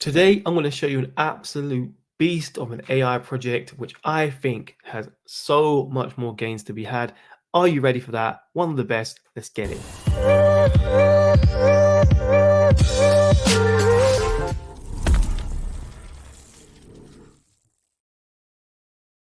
Today, I'm going to show you an absolute beast of an AI project, which I think has so much more gains to be had. Are you ready for that? One of the best. Let's get it.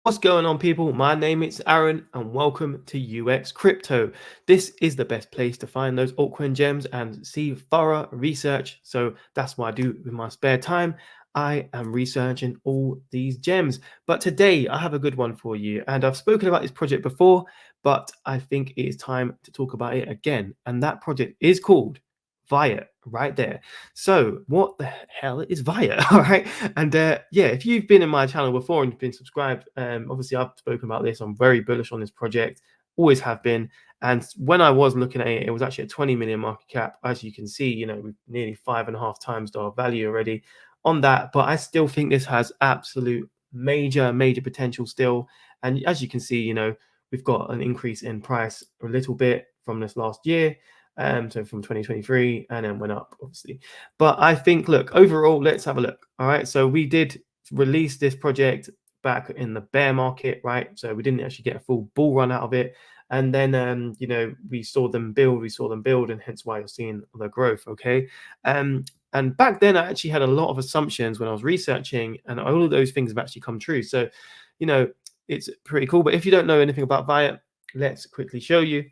What's going on, people? My name is Aaron and welcome to UX Crypto. This is the best place to find those altcoin gems and see thorough research. So that's what I do with my spare time. I am researching all these gems. But today I have a good one for you. And I've spoken about this project before, but I think it is time to talk about it again. And that project is called VAIOT right there. So what the hell is VAIOT? All right. And yeah, if you've been in my channel before and you've been subscribed, obviously I've spoken about this. I'm very bullish on this project, always have been. And when I was looking at it, it was actually a 20 million market cap. As you can see, you know, we've nearly 5.5 times our value already on that. But I still think this has absolute major potential still. And as you can see, you know, we've got an increase in price a little bit from this last year. So from 2023 and then went up obviously. But I think, look, overall, let's have a look. All right. So we did release this project back in the bear market, right? So we didn't actually get a full bull run out of it. And then, you know, we saw them build, and hence why you're seeing the growth. Okay. And back then, I actually had a lot of assumptions when I was researching, and all of those things have actually come true. So, you know, it's pretty cool. But if you don't know anything about VAIOT, let's quickly show you.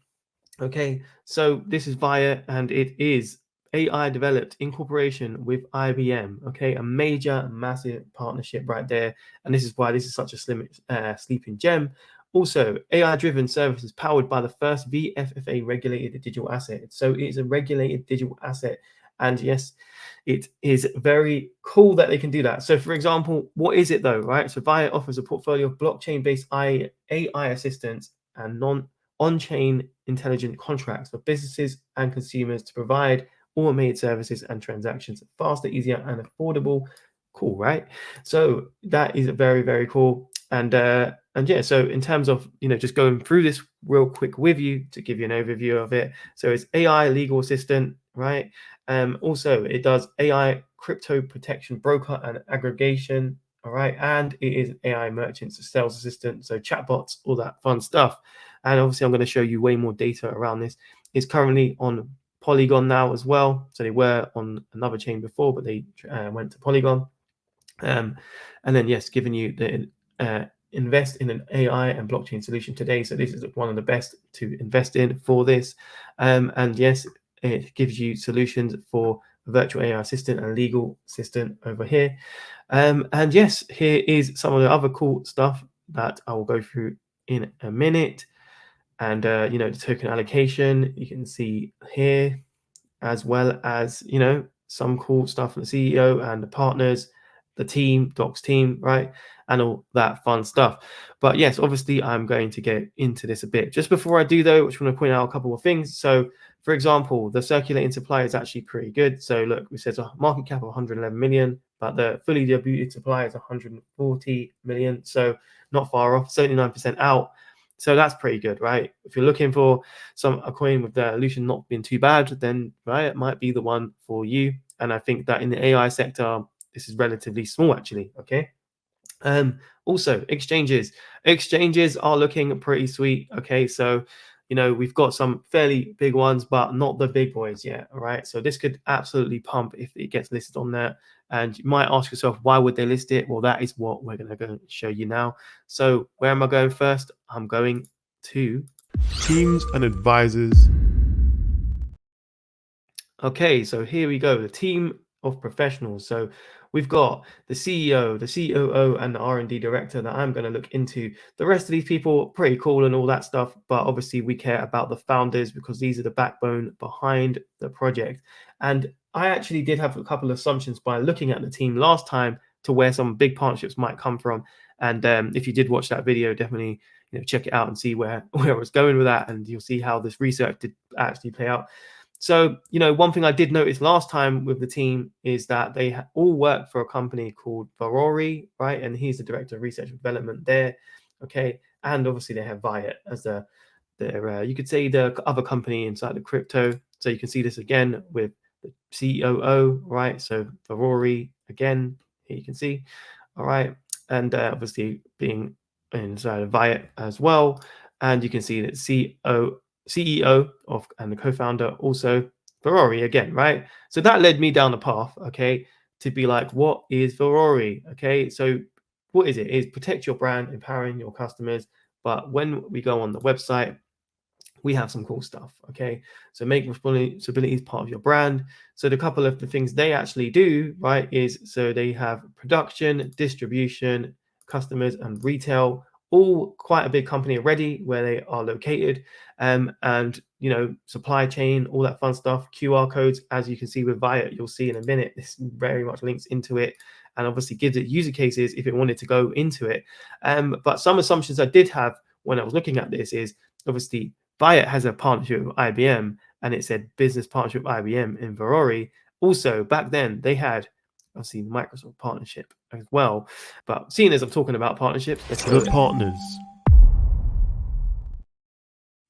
Okay, so this is VAIOT, and it is AI developed in cooperation with IBM. Okay, a major, massive partnership right there, and this is why this is such a sleeping gem. Also, AI-driven services powered by the first VFFA regulated digital asset. So it's a regulated digital asset, and yes, it is very cool that they can do that. So, for example, what is it though, right? So VAIOT offers a portfolio of blockchain-based AI assistants and on-chain intelligent contracts for businesses and consumers to provide automated services and transactions faster, easier, and affordable. Cool, right? So that is very cool. And yeah, so in terms of, you know, just going through this real quick with you to give you an overview of it. So it's AI legal assistant, right? Also it does AI crypto protection broker and aggregation. All right, and it is AI merchants, a sales assistant, so chatbots, all that fun stuff. And obviously, I'm going to show you way more data around this. It's currently on Polygon now as well. So they were on another chain before, but they went to Polygon. And then, yes, giving you the invest in an AI and blockchain solution today. So this is one of the best to invest in for this. And yes, it gives you solutions for virtual AI assistant and legal assistant over here. And yes, here is some of the other cool stuff that I will go through in a minute. And you know, the token allocation you can see here, as well as, you know, some cool stuff from the CEO and the partners, the team, Doc's team, right? And all that fun stuff. But yes, obviously I'm going to get into this a bit. Just before I do though, I just want to point out a couple of things. So for example, the circulating supply is actually pretty good. So look, it says a market cap of 111 million, but the fully distributed supply is 140 million. So not far off, 79% out. So that's pretty good, right? If you're looking for a coin with the dilution not being too bad, then right, it might be the one for you. And I think that in the AI sector, this is relatively small actually. Okay. Also exchanges are looking pretty sweet. Okay, so you know, we've got some fairly big ones, but not the big boys yet. All right, so this could absolutely pump if it gets listed on there. And you might ask yourself, why would they list it? Well, that is what we're going to go show you now. So where am I going first? I'm going to teams and advisors. Okay, so here we go, the team of professionals. So we've got the CEO, the COO, and the R&D director that I'm going to look into. The rest of these people, pretty cool and all that stuff, but obviously we care about the founders because these are the backbone behind the project. And I actually did have a couple of assumptions by looking at the team last time to where some big partnerships might come from. And if you did watch that video, definitely, you know, check it out and see where I was going with that, and you'll see how this research did actually play out. So, you know, one thing I did notice last time with the team is that they all work for a company called Varori, right? And he's the director of research and development there. Okay. And obviously they have VAIOT as their you could say the other company inside the crypto. So you can see this again with the COO, right? So Varori again, here you can see. All right. And obviously being inside of VAIOT as well. And you can see that CEO of and the co-founder also Ferrari again, right? So that led me down the path, okay, to be like, what is Ferrari? Okay, so what is it? It's protect your brand, empowering your customers. But when we go on the website, we have some cool stuff. Okay, so make responsibilities part of your brand. So the couple of the things they actually do, right, is so they have production, distribution, customers, and retail, all quite a big company already where they are located, and supply chain, all that fun stuff. QR codes, as you can see with VAIOT, you'll see in a minute. This very much links into it, and obviously gives it user cases if it wanted to go into it. But some assumptions I did have when I was looking at this is obviously VAIOT has a partnership with IBM, and it said business partnership with IBM in Ferrari. Also, back then they had obviously the Microsoft partnership as well. But seeing as I'm talking about partnerships, let's go. The partners.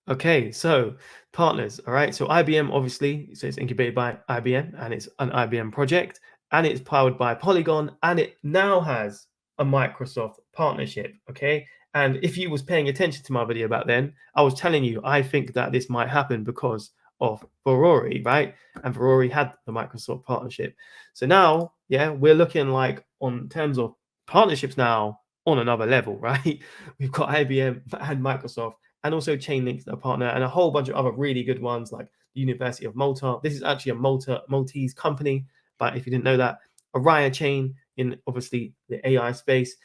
Okay, so partners, all right. So IBM, obviously, so it's incubated by IBM and it's an IBM project and it's powered by Polygon and it now has a Microsoft partnership, okay? And if you was paying attention to my video back then, I was telling you, I think that this might happen because of Ferrari, right? And Ferrari had the Microsoft partnership. So now, yeah, we're looking like on terms of partnerships now on another level, right? We've got IBM and Microsoft and also Chainlink's a partner, and a whole bunch of other really good ones like the University of Malta. This is actually a Maltese company, but if you didn't know that, Orion Chain in obviously the AI space.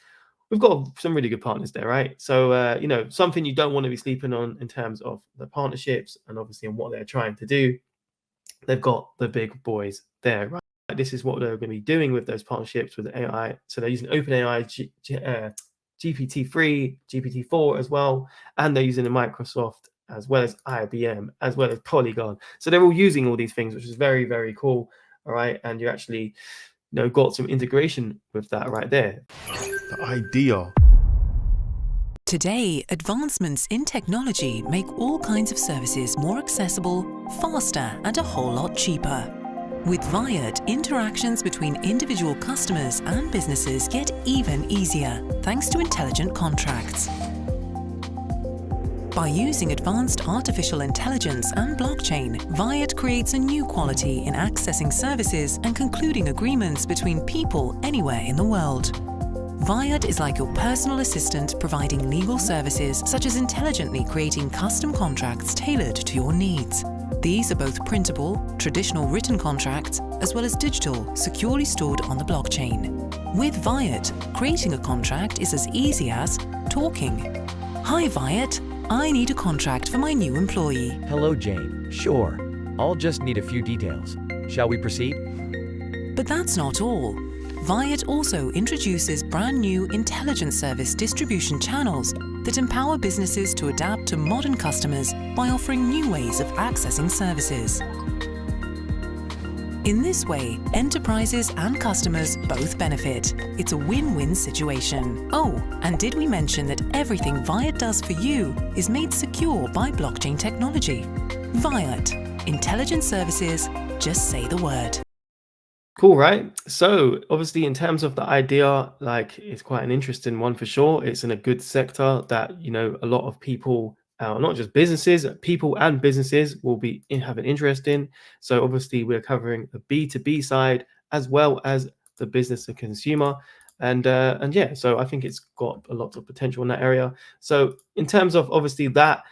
We've got some really good partners there, right? So, something you don't want to be sleeping on in terms of the partnerships and obviously on what they're trying to do. They've got the big boys there, right? This is what they're going to be doing with those partnerships with AI. So they're using OpenAI, GPT-3, GPT-4 as well, and they're using the Microsoft as well as IBM, as well as Polygon. So they're all using all these things, which is very, very cool. All right, and you actually, got some integration with that right there. The idea. Today, advancements in technology make all kinds of services more accessible, faster, and a whole lot cheaper. With VAIOT, interactions between individual customers and businesses get even easier thanks to intelligent contracts. By using advanced artificial intelligence and blockchain, VAIOT creates a new quality in accessing services and concluding agreements between people anywhere in the world. VAIOT is like your personal assistant providing legal services such as intelligently creating custom contracts tailored to your needs. These are both printable, traditional written contracts, as well as digital, securely stored on the blockchain. With VAIOT, creating a contract is as easy as talking. Hi VAIOT, I need a contract for my new employee. Hello Jane, sure. I'll just need a few details. Shall we proceed? But that's not all. VAIOT also introduces brand new intelligent service distribution channels that empower businesses to adapt to modern customers by offering new ways of accessing services. In this way, enterprises and customers both benefit. It's a win-win situation. Oh, and did we mention that everything VAIOT does for you is made secure by blockchain technology? VAIOT, intelligent services, just say the word. Cool, right? So obviously in terms of the idea, like it's quite an interesting one for sure. It's in a good sector that, a lot of people, not just businesses, people and businesses will be have an interest in. So obviously we're covering the B2B side as well as the business to consumer. And yeah, so I think it's got a lot of potential in that area. So in terms of obviously that,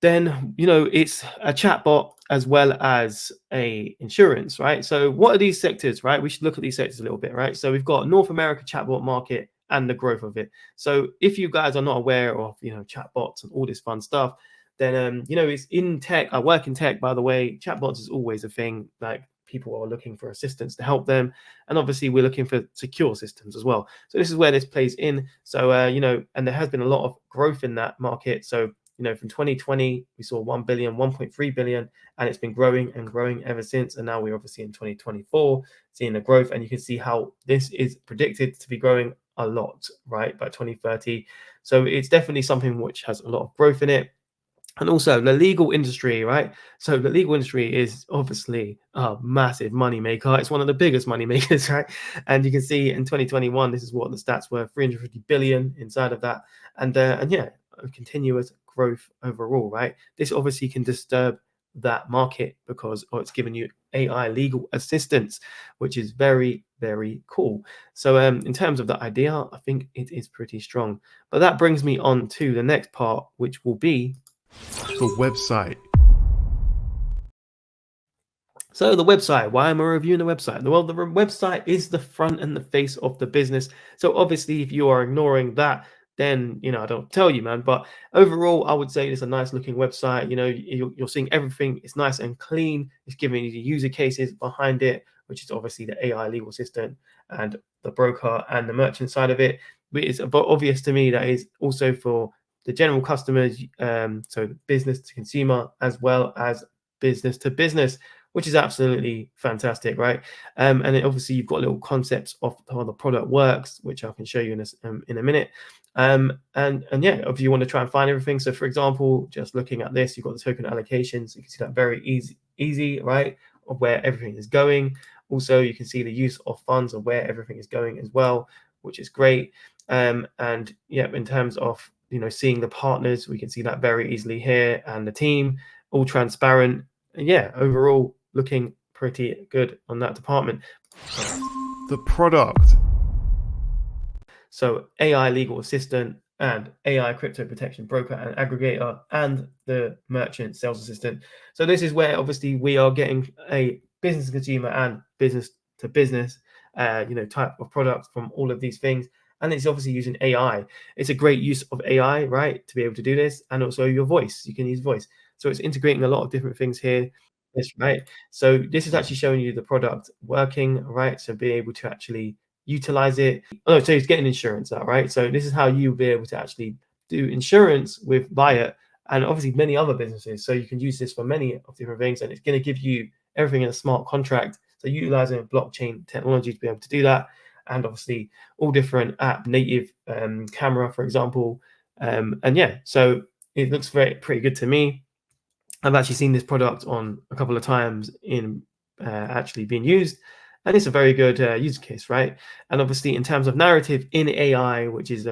then it's a chatbot as well as a insurance, right? So what are these sectors, right? We should look at these sectors a little bit, right? So we've got North America chatbot market and the growth of it. So if you guys are not aware of chatbots and all this fun stuff, then it's in tech. I work in tech, by the way. Chatbots is always a thing. Like people are looking for assistance to help them, and obviously we're looking for secure systems as well. So this is where this plays in. So and there has been a lot of growth in that market. So from 2020, we saw 1 billion, 1.3 billion, and it's been growing and growing ever since. And now we're obviously in 2024 seeing the growth, and you can see how this is predicted to be growing a lot, right, by 2030. So it's definitely something which has a lot of growth in it. And also the legal industry, right? So the legal industry is obviously a massive money maker. It's one of the biggest money makers, right? And you can see in 2021, this is what the stats were: 350 billion inside of that, and yeah, a continuous growth overall, right? This obviously can disturb that market because it's giving you AI legal assistance, which is very, very cool. So in terms of the idea, I think it is pretty strong. But that brings me on to the next part, which will be The website. so the website. Why am I reviewing the website? Well, the website is the front and the face of the business. So obviously, if you are ignoring that, then I don't tell you, man. But overall, I would say it's a nice looking website. You're seeing everything. It's nice and clean. It's giving you the user cases behind it, which is obviously the AI legal assistant and the broker and the merchant side of it. But it's obvious to me that is also for the general customers, so business to consumer as well as business to business, which is absolutely fantastic, right? And then obviously you've got little concepts of how the product works, which I can show you in a minute. And yeah, if you want to try and find everything. So for example, just looking at this, you've got the token allocations. You can see that very easy, right? Of where everything is going. Also, you can see the use of funds of where everything is going as well, which is great. And yeah, in terms of seeing the partners, we can see that very easily here, and the team, all transparent. And yeah, overall looking pretty good on that department. The product. So AI legal assistant and AI crypto protection broker and aggregator and the merchant sales assistant. So this is where obviously we are getting a business to consumer and business to business type of products from all of these things. And it's obviously using AI. It's a great use of AI, right, to be able to do this. And also your voice. You can use voice. So it's integrating a lot of different things here. Yes, right. So this is actually showing you the product working, right? So being able to actually utilize it. Oh, so it's getting insurance out, right? So this is how you'll be able to actually do insurance with VAIOT and obviously many other businesses. So you can use this for many of different things, and it's going to give you everything in a smart contract. So utilizing blockchain technology to be able to do that, and obviously all different app native camera, for example. And yeah, so it looks pretty good to me. I've actually seen this product on a couple of times in actually being used, and it's a very good use case, right? And obviously, in terms of narrative in AI, which is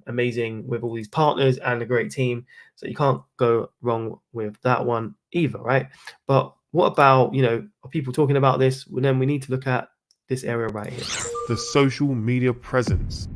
amazing with all these partners and a great team, so you can't go wrong with that one either, right? But what about are people talking about this? Well, then we need to look at this area right here. The social media presence.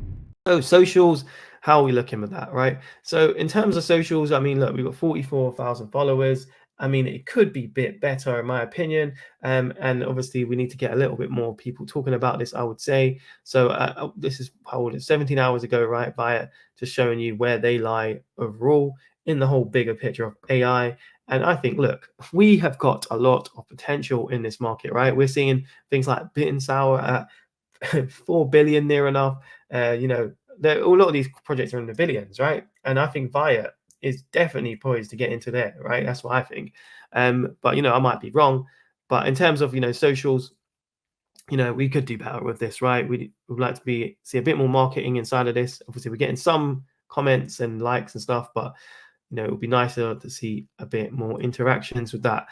So socials, how are we looking with that, right? So in terms of socials, I mean, look, we've got 44,000 followers. I mean, it could be a bit better in my opinion. And obviously we need to get a little bit more people talking about this, I would say. So this is how old it is, 17 hours ago, right? By just showing you where they lie overall in the whole bigger picture of AI. And I think, look, we have got a lot of potential in this market, right? We're seeing things like Bittensor at 4 billion near enough. A lot of these projects are in the billions, right? And I think VAIOT is definitely poised to get into there, right? That's what I think. But I might be wrong. But in terms of socials, we could do better with this, right? We'd like to see a bit more marketing inside of this. Obviously, we're getting some comments and likes and stuff, but it would be nicer to see a bit more interactions with that.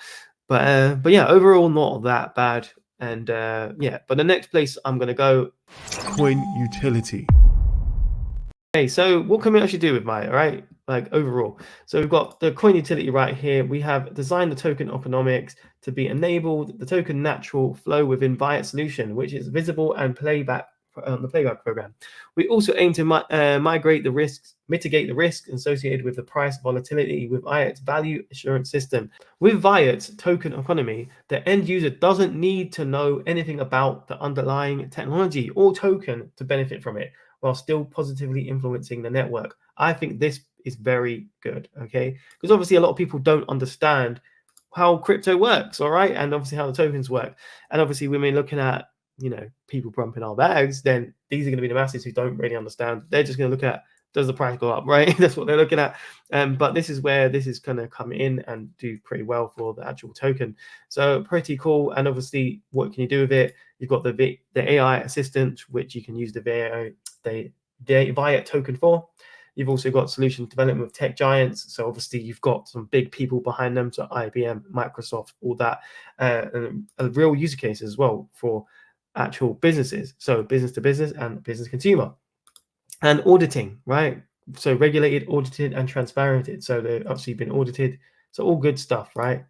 But yeah, overall, not that bad. And yeah, but the next place I'm going to go, Coin utility. okay, so what can we actually do with VAIOT, right? Like overall. So we've got the coin utility right here. We have designed the token economics to be enabled, the token natural flow within VAIOT solution, which is visible and playback the playback program. We also aim to mitigate the risks associated with the price volatility with VAIOT's value assurance system. With VAIOT's token economy, the end user doesn't need to know anything about the underlying technology or token to benefit from it, while still positively influencing the network. I think this is very good, okay? Because obviously a lot of people don't understand how crypto works, all right? And obviously how the tokens work. And obviously when we're looking at, people pumping our bags, then these are going to be the masses who don't really understand. They're just going to look at, does the price go up, right? That's what they're looking at. But this is where this is going to come in and do pretty well for the actual token. So pretty cool. And obviously, what can you do with it? You've got the AI assistant, which you can use the VAIOT token for. You've also got solution development with tech giants. So obviously you've got some big people behind them, so IBM, Microsoft, all that, and a real user case as well for actual businesses. So business to business and business consumer. And auditing, right? So regulated, audited, and transparented. So they've obviously been audited. So all good stuff, right?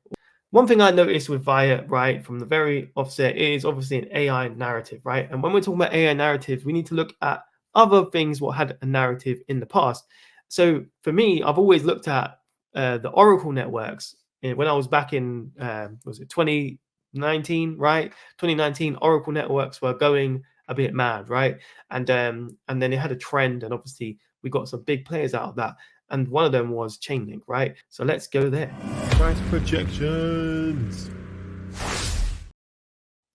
One thing I noticed with VAIOT, right, from the very offset is obviously an AI narrative, right? And when we're talking about AI narratives, we need to look at other things what had a narrative in the past. So for me, I've always looked at the Oracle networks. When I was back in, was it 2019, right? 2019, Oracle networks were going a bit mad, right? And then it had a trend, and obviously we got some big players out of that. And one of them was Chainlink, right? So let's go there. Price projections.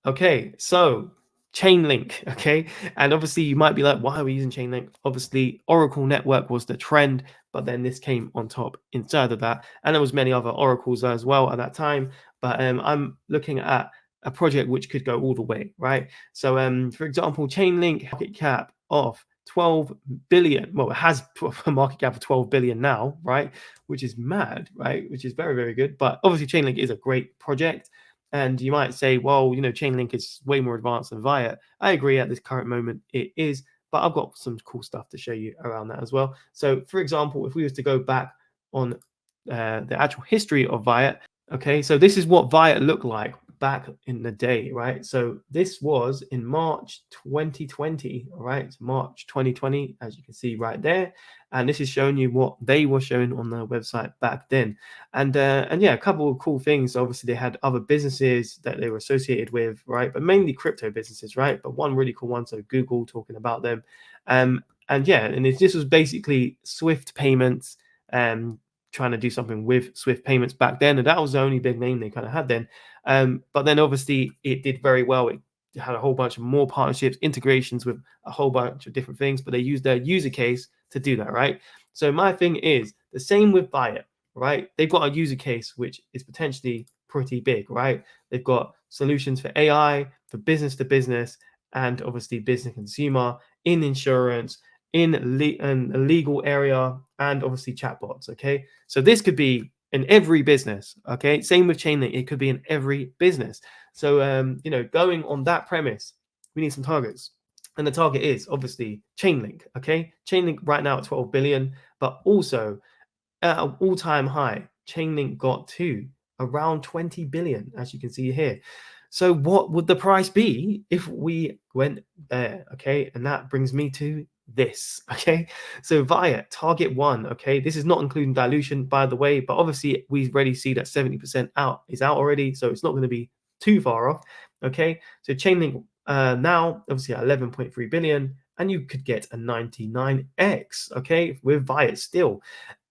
Okay, so Chainlink, okay? And obviously you might be like, why are we using Chainlink? Obviously, Oracle network was the trend, but then this came on top inside of that. And there was many other Oracles as well at that time. But I'm looking at a project which could go all the way, right? So for example, Chainlink market cap of 12 billion. Well, it has a market cap of 12 billion now, right? Which is mad, right? Which is very, very good. But obviously Chainlink is a great project. And you might say, well, you know, Chainlink is way more advanced than VAIOT. I agree at this current moment it is, but I've got some cool stuff to show you around that as well. So for example, if we was to go back on the actual history of VAIOT, okay, so this is what VAIOT looked like back in the day, right? So this was in March 2020, all right? So March 2020, as you can see right there. And this is showing you what they were showing on their website back then. And yeah, a couple of cool things. Obviously, they had other businesses that they were associated with, right? But mainly crypto businesses, right? But one really cool one, so Google talking about them. And yeah, and this was basically Swift payments, trying to do something with Swift payments back then, and that was the only big name they kind of had then. But then obviously it did very well. It had a whole bunch of more partnerships, integrations with a whole bunch of different things, but they used their user case to do that, right? So my thing is the same with VAIOT, right? They've got a user case which is potentially pretty big, right? They've got solutions for AI, for business to business, and obviously business consumer, in insurance, in a legal area, and obviously chatbots. Okay, so this could be in every business. Okay, same with Chainlink, it could be in every business. So you know, going on that premise, we need some targets, and the target is obviously Chainlink. Okay, Chainlink right now at 12 billion, but also at an all-time high, Chainlink got to around 20 billion, as you can see here. So what would the price be if we went there? Okay, and that brings me to this. Okay, so VAIOT target 1. Okay, this is not including dilution, by the way, but obviously we already see that 70% out is out already, so it's not going to be too far off. Okay, so Chainlink now obviously at 11.3 billion, and you could get a 99x. Okay, with VAIOT still,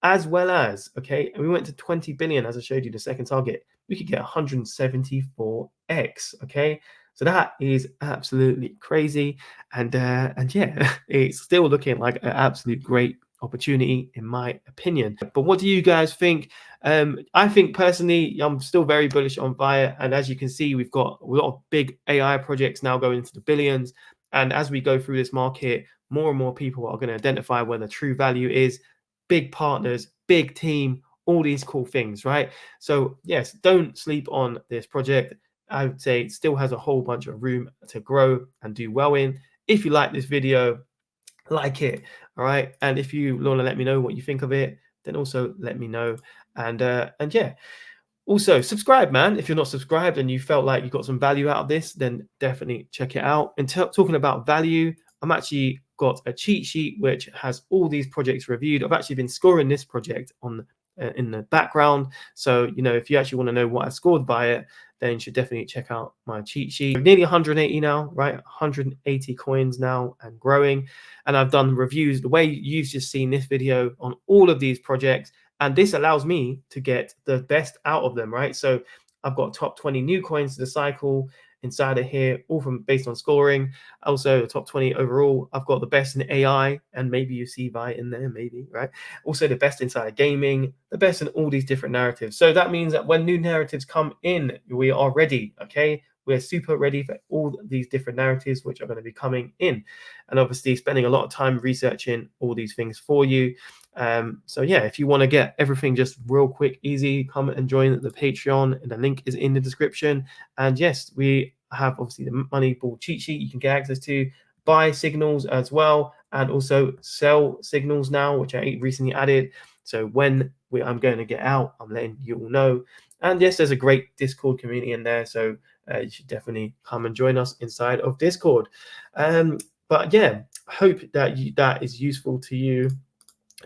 as well as, okay, and we went to 20 billion as I showed you the second target, we could get 174x. Okay, so that is absolutely crazy, and yeah, it's still looking like an absolute great opportunity in my opinion. But what do you guys think? I think personally, I'm still very bullish on VAIOT, and as you can see, we've got a lot of big AI projects now going into the billions. And as we go through this market, more and more people are going to identify where the true value is. Big partners, big team, all these cool things, right? So yes, don't sleep on this project. I would say it still has a whole bunch of room to grow and do well in. If you like this video, like it, all right? And if you want to let me know what you think of it, then also let me know. And yeah, also subscribe, man. If you're not subscribed and you felt like you got some value out of this, then definitely check it out. And talking about value, I'm actually got a cheat sheet which has all these projects reviewed. I've actually been scoring this project on in the background. So, you know, if you actually want to know what I scored by it, then you should definitely check out my cheat sheet. Nearly 180 now, right? 180 coins now and growing. And I've done reviews the way you've just seen this video on all of these projects. And this allows me to get the best out of them, right? So I've got top 20 new coins to the cycle inside of here, all from based on scoring. Also, top 20 overall. I've got the best in AI, and maybe you see VAIOT in there, maybe, right? Also, the best inside of gaming, the best in all these different narratives. So that means that when new narratives come in, we are ready, okay? we're super ready for all these different narratives which are going to be coming in, and obviously spending a lot of time researching all these things for you. So yeah, if you want to get everything just real quick, easy, come and join the Patreon, and the link is in the description. And yes, we have obviously the Moneyball cheat sheet you can get access to, buy signals as well, and also sell signals now, which I recently added. So when I'm going to get out, I'm letting you all know. And yes, there's a great Discord community in there, so you should definitely come and join us inside of Discord. But yeah, hope that that is useful to you,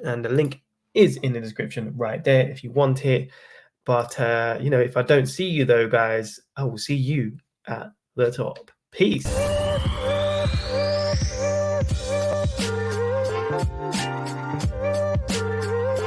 and the link is in the description right there if you want it. But you know, if I don't see you though, guys, I will see you at the top. Peace.